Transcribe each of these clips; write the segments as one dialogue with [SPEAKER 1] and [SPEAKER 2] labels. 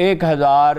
[SPEAKER 1] 1000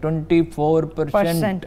[SPEAKER 1] 24%।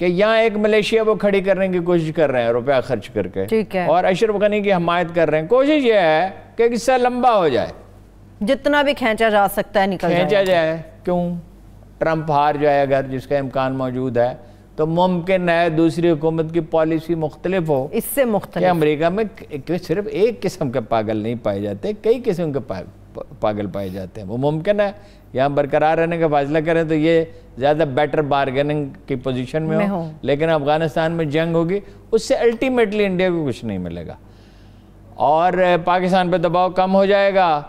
[SPEAKER 1] کہ یہاں ایک ملیشیا وہ کھڑی کرنے کی کوشش کر رہے ہیں روپیہ خرچ کر کے، اور اشرف غنی کی حمایت کر رہے ہیں. کوشش یہ ہے کہ قصہ لمبا ہو جائے،
[SPEAKER 2] جتنا بھی کھینچا جا سکتا ہے نکل
[SPEAKER 1] کھینچا جائے. کیوں؟ ٹرمپ ہار جائے اگر، جس کا امکان موجود ہے، تو ممکن ہے دوسری حکومت کی پالیسی مختلف ہو
[SPEAKER 2] اس سے مختلف.
[SPEAKER 1] کہ امریکہ میں صرف ایک قسم کے پاگل نہیں پائے جاتے، کئی قسم کے پاگل پائے جاتے ہیں. وہ ممکن ہے یہاں برقرار رہنے کا فیصلہ کریں تو یہ زیادہ بیٹر بارگیننگ کی پوزیشن میں ہو، لیکن افغانستان میں جنگ ہوگی، اس سے الٹیمیٹلی انڈیا کو کچھ نہیں ملے گا، اور پاکستان پہ دباؤ کم ہو جائے گا،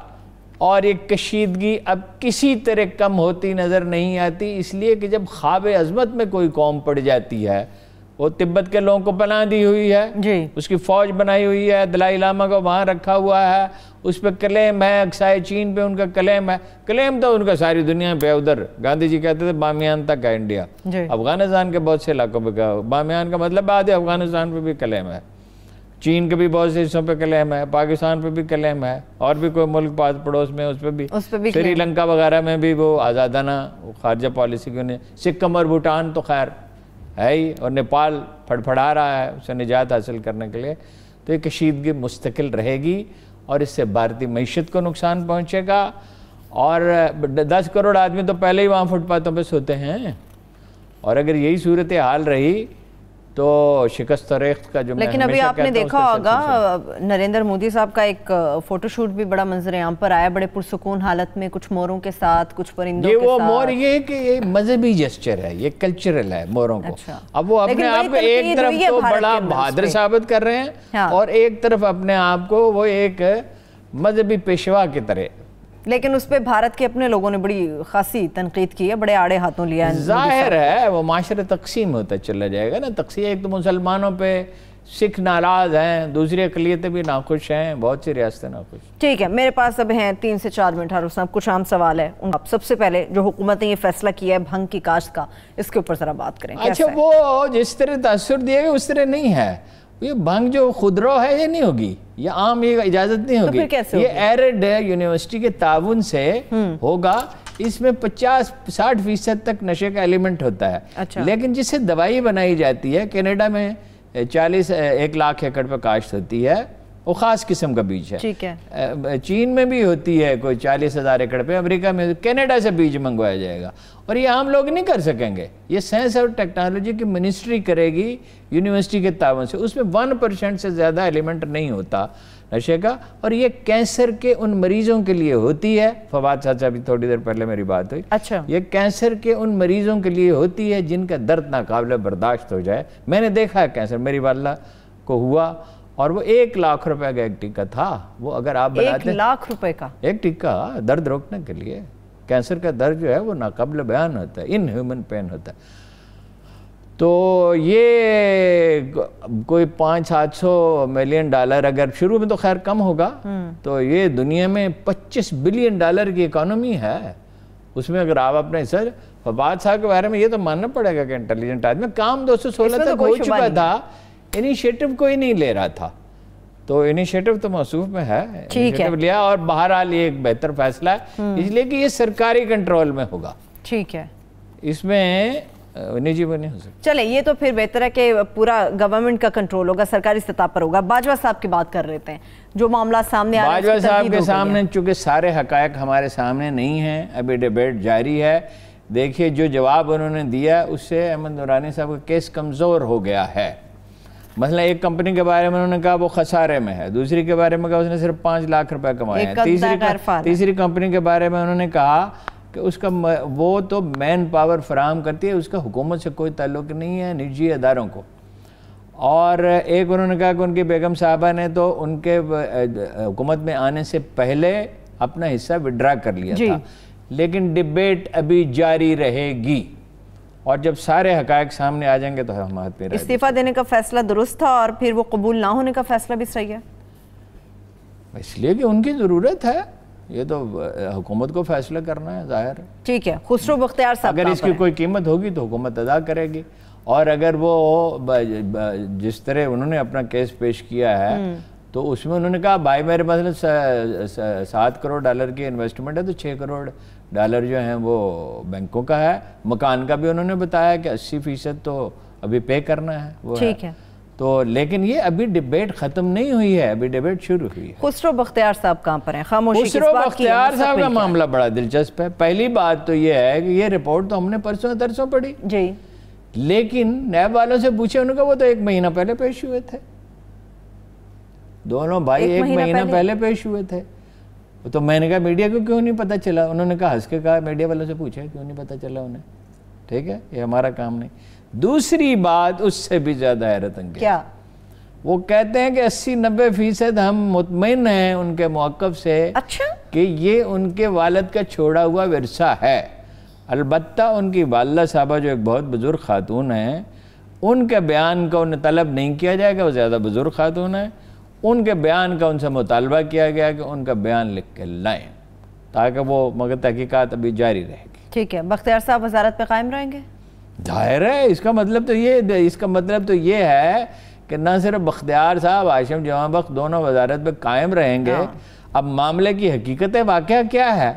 [SPEAKER 1] اور یہ کشیدگی اب کسی طرح کم ہوتی نظر نہیں آتی. اس لیے کہ جب خواب عظمت میں کوئی قوم پڑ جاتی ہے، وہ تبت کے لوگوں کو پناہ دی ہوئی ہے، اس کی فوج بنائی ہوئی ہے، دلائی لاما کو وہاں رکھا ہوا ہے، اس پہ کلیم ہے، اقصائے چین پہ ان کا کلیم ہے. کلیم تو ان کا ساری دنیا پہ، ادھر گاندھی جی کہتے تھے بامیان تک ہے انڈیا، افغانستان کے بہت سے علاقوں پہ بامیان کا مطلب آدھے افغانستان پہ بھی کلیم ہے، چین کے بھی بہت سے حصوں پہ کلیم ہے، پاکستان پہ بھی کلیم ہے، اور بھی کوئی ملک پاس پڑوس میں اس پہ بھی، سری لنکا وغیرہ میں بھی وہ آزادانہ خارجہ پالیسی کی. سکم اور بھوٹان تو خیر ہے ہی، اور نیپال پھڑپھڑا رہا ہے اسے نجات حاصل کرنے کے لیے. تو یہ کشیدگی مستقل رہے گی، اور اس سے بھارتی معیشت کو نقصان پہنچے گا. اور 10 کروڑ آدمی تو پہلے ہی وہاں فٹ پاتھوں پہ سوتے ہیں، اور اگر یہی صورتحال رہی تو شکست و ریخت کا جو میں
[SPEAKER 2] لیکن ابھی آپ نے دیکھا ہوگا نریندر مودی صاحب کا ایک فوٹو شوٹ بھی بڑا منظر عام پر آیا، بڑے پرسکون حالت میں، کچھ موروں کے ساتھ، کچھ پرندوں کے ساتھ.
[SPEAKER 1] یہ وہ مور، یہ کہ یہ مذہبی جسچر ہے، یہ کلچرل ہے موروں کو. اب وہ اپنے آپ کو ایک طرف تو بڑا بہادر ثابت کر رہے ہیں، اور ایک طرف اپنے آپ کو وہ ایک مذہبی پیشوا کی طرح.
[SPEAKER 2] لیکن اس پہ بھارت کے اپنے لوگوں نے بڑی خاصی تنقید کی ہے، بڑے آڑے ہاتھوں لیا ہے.
[SPEAKER 1] ظاہر ہے وہ معاشرہ تقسیم ہوتا چلا جائے گا نا. تقسیم، ایک تو مسلمانوں پہ سکھ ناراض ہیں، دوسری اقلیتیں بھی ناخوش ہیں، بہت سی ریاستیں ناخوش.
[SPEAKER 2] ٹھیک ہے، میرے پاس اب ہیں 3 سے 4 منٹ. ہر صاحب کچھ عام سوال ہے. سب سے پہلے جو حکومت نے یہ فیصلہ کیا ہے بھنگ کی کاشت کا، اس کے اوپر ذرا بات کریں.
[SPEAKER 1] اچھا، وہ جس طرح تاثر دیے گا اس طرح نہیں ہے. یہ بھنگ جو خودرو ہے یہ نہیں ہوگی، یہ عام یہ اجازت نہیں ہوگی. یہ ایرڈ یونیورسٹی کے تعاون سے ہوگا. اس میں 50-60% تک نشے کا ایلیمنٹ ہوتا ہے. لیکن جس سے دوائی بنائی جاتی ہے، کینیڈا میں 1 لاکھ ایکڑ پہ کاشت ہوتی ہے، وہ خاص قسم کا بیج ہے. چین میں بھی ہوتی ہے کوئی 40,000 ایکڑ پہ، امریکہ میں کینیڈا سے بیج منگوایا جائے گا. اور یہ عام لوگ نہیں کر سکیں گے، یہ سائنس اور ٹیکنالوجی کی منسٹری کرے گی یونیورسٹی کے تعاون سے. اس میں 1% سے زیادہ ایلیمنٹ نہیں ہوتا نشے کا، اور یہ کینسر کے ان مریضوں کے لیے ہوتی ہے. فواد صاحب ابھی تھوڑی دیر پہلے میری بات ہوئی. یہ کینسر کے ان مریضوں کے لیے ہوتی ہے جن کا درد ناقابل برداشت ہو جائے. میں نے دیکھا ہے کینسر، میری والدہ کو ہوا، اور وہ 1 لاکھ روپے کا ایک ٹیکہ تھا. وہ اگر آپ بناتے
[SPEAKER 2] 1 لاکھ روپے کا
[SPEAKER 1] ایک ٹیکہ درد روکنے کے لیے. کینسر کا درد جو ہے وہ ناقابل بیان ہوتا ہے، ان ہیومن پین ہوتا ہے. تو یہ کوئی $500-700 ملین اگر شروع میں تو خیر کم ہوگا، تو یہ دنیا میں $25 بلین کی اکانومی ہے. اس میں اگر آپ اپنے سر فواد صاحب کے بارے میں یہ تو ماننا پڑے گا کہ انٹیلیجنٹ آدمی. کام 216 تک ہو چکا تھا، انیشیٹو کوئی نہیں لے رہا تھا. تو انیشیٹو تو موصوف میں ہے، انیشیٹو لیا، اور بہرحال یہ ایک بہتر فیصلہ ہے، اس لیے کہ یہ سرکاری کنٹرول میں ہوگا.
[SPEAKER 2] ٹھیک ہے،
[SPEAKER 1] اس میں نجی وہ نہیں ہو سکتا.
[SPEAKER 2] چلیں، یہ تو پھر بہتر ہے کہ پورا گورنمنٹ کا کنٹرول ہوگا، سرکاری سطح پر ہوگا. باجوہ صاحب کی بات کر رہے ہیں، جو معاملات سامنے آ رہے ہیں.
[SPEAKER 1] باجوہ صاحب کے سامنے چونکہ سارے حقائق ہمارے سامنے نہیں ہیں، ابھی ڈیبیٹ جاری ہے. دیکھیے جو جواب انہوں نے دیا اس سے احمد نورانی صاحب کا کیس کمزور ہو گیا ہے. مثلا ایک کمپنی کے بارے میں انہوں نے کہا وہ خسارے میں ہے، دوسری کے بارے میں کہا اس نے صرف 5 لاکھ روپے کمائے ہیں، تیسری کمپنی کے بارے میں انہوں نے کہا کہ اس کا وہ تو مین پاور فراہم کرتی ہے، اس کا حکومت سے کوئی تعلق نہیں ہے، نجی اداروں کو. اور ایک انہوں نے کہا کہ ان کی بیگم صاحبہ نے تو ان کے حکومت میں آنے سے پہلے اپنا حصہ وڈرا کر لیا تھا. لیکن ڈیبیٹ ابھی جاری رہے گی، اور جب سارے حقائق سامنے آ جائیں گے تو ہم ہاتھ پہ رہے.
[SPEAKER 2] استعفیٰ دینے کا فیصلہ درست تھا، اور پھر وہ قبول نہ ہونے کا فیصلہ بھی صحیح ہے،
[SPEAKER 1] اس لیے کہ ان کی ضرورت ہے. یہ تو حکومت کو فیصلہ کرنا ہے، ظاہر ہے.
[SPEAKER 2] ٹھیک ہے، خسرو بختیار صاحب
[SPEAKER 1] اگر اس کی کوئی قیمت ہوگی تو حکومت ادا کرے گی. اور اگر وہ جس طرح انہوں نے اپنا کیس پیش کیا ہے تو اس میں انہوں نے کہا بھائی میرے مثلا $7 کروڑ کی انویسٹمنٹ ہے، تو $6 کروڑ جو ہیں وہ بینکوں کا ہے. مکان کا بھی انہوں نے بتایا کہ 80% تو ابھی پے کرنا ہے وہ
[SPEAKER 2] ٹھیک ہے.
[SPEAKER 1] تو لیکن یہ ابھی ڈیبیٹ ختم نہیں ہوئی ہے, ابھی ڈیبیٹ شروع ہوئی ہے.
[SPEAKER 2] خسرو بختیار صاحب کہاں پر ہیں؟ خاموشی کس
[SPEAKER 1] خسرو
[SPEAKER 2] بات کی ہے؟
[SPEAKER 1] بختیار صاحب کا معاملہ بڑا دلچسپ ہے. پہلی بات تو یہ ہے کہ یہ رپورٹ تو ہم نے پرسوں ترسوں پڑھی
[SPEAKER 2] جی,
[SPEAKER 1] لیکن نیب والوں سے پوچھے, انہوں نے کہا وہ تو 1 مہینہ پہلے پیش ہوئے تھے, دونوں بھائی 1 مہینہ پہلے پیش ہوئے تھے. تو میں نے کہا میڈیا کو کیوں نہیں پتہ چلا؟ انہوں نے کہا ہنس کے کہا میڈیا والوں سے پوچھا کیوں نہیں پتہ چلا انہیں. ٹھیک ہے, یہ ہمارا کام نہیں. دوسری بات اس سے بھی زیادہ حیرت انگیز,
[SPEAKER 2] کیا
[SPEAKER 1] وہ کہتے ہیں کہ 80-90% ہم مطمئن ہیں ان کے موقف سے
[SPEAKER 2] اچھا
[SPEAKER 1] کہ یہ ان کے والد کا چھوڑا ہوا ورثہ ہے. البتہ ان کی والدہ صاحبہ جو ایک بہت بزرگ خاتون ہیں, ان کے بیان کا انہیں طلب نہیں کیا جائے گا, وہ زیادہ بزرگ خاتون ہیں, ان کے بیان کا ان سے مطالبہ کیا گیا کہ ان کا بیان لکھ کے لائیں تاکہ وہ مگر تحقیقات ابھی جاری رہے گی.
[SPEAKER 2] ٹھیک ہے, بختیار صاحب وزارت پہ قائم رہیں گے؟
[SPEAKER 1] ظاہر ہے, اس کا مطلب تو یہ ہے کہ نہ صرف بختیار صاحب, ہاشم جمع بخت دونوں وزارت پہ قائم رہیں گے. اب معاملے کی حقیقت واقعہ کیا ہے؟